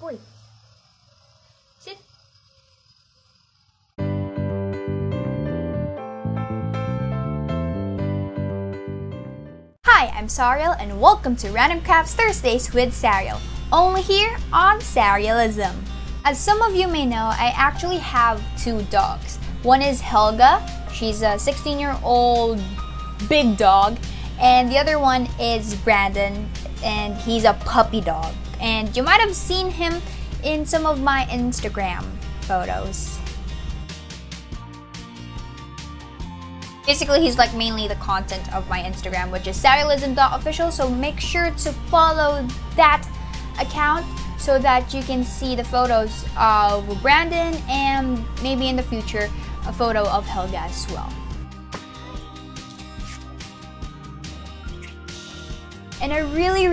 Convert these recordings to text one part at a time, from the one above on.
Hoy. Sit. Hi, I'm Sarielle and welcome to Random Crafts Thursdays with Sarielle, only here on Sariellism. As some of you may know, I actually have two dogs. One is Helga, she's a 16-year-old big dog, and the other one is Brandon, and he's a puppy dog. And you might have seen him in some of my Instagram photos. Basically, he's like mainly the content of my Instagram, which is sariellism.official, so make sure to follow that account so that you can see the photos of Brandon and maybe in the future a photo of Helga as well. And I really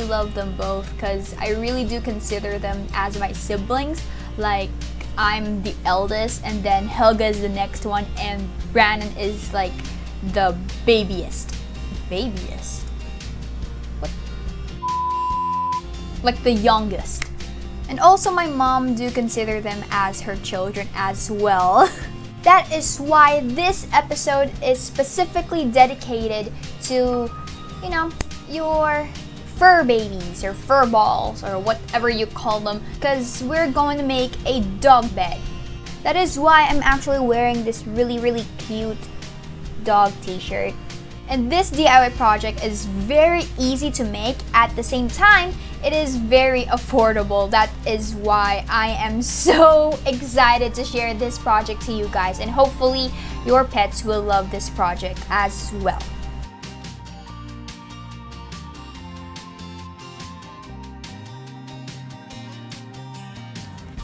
love them both because I really do consider them as my siblings. Like, I'm the eldest and then Helga is the next one and Brandon is like the babyest. Babyest? What? Like the youngest. And also my mom do consider them as her children as well. That is why this episode is specifically dedicated to, you know, your fur babies or fur balls or whatever you call them, because we're going to make a dog bed. That is why I'm actually wearing this really cute dog t-shirt. And this DIY project is very easy to make. At the same time, it is very affordable. That is why I am so excited to share this project to you guys, and hopefully your pets will love this project as well.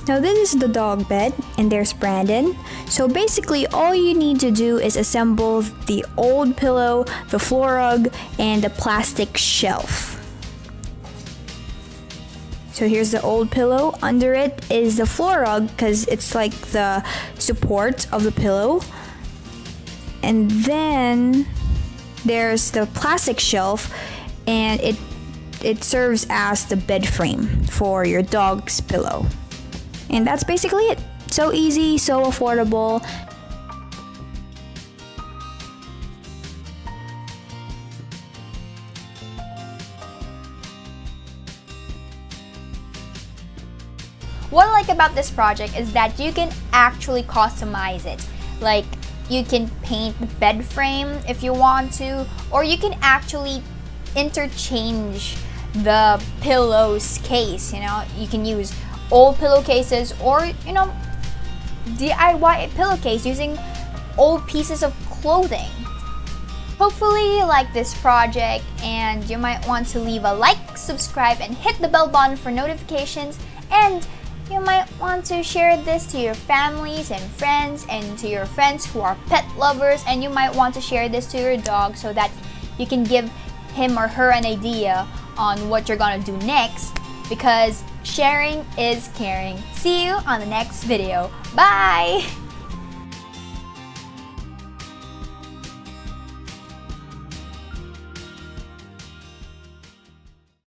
Now this is the dog bed and there's Brandon. So basically all you need to do is assemble the old pillow, the floor rug, and the plastic shelf. So here's the old pillow. Under it is the floor rug because it's like the support of the pillow. And then there's the plastic shelf, and it serves as the bed frame for your dog's pillow. And that's basically it. So easy, so affordable. What I like about this project is that you can actually customize it. Like, you can paint the bed frame if you want to, or you can actually interchange the pillow's case. You know, you can use old pillowcases or, you know, DIY a pillowcase using old pieces of clothing. Hopefully you like this project, and you might want to leave a like, subscribe, and hit the bell button for notifications, and you might want to share this to your families and friends, and to your friends who are pet lovers, and you might want to share this to your dog so that you can give him or her an idea on what you're gonna do next, because sharing is caring. See you on the next video. Bye!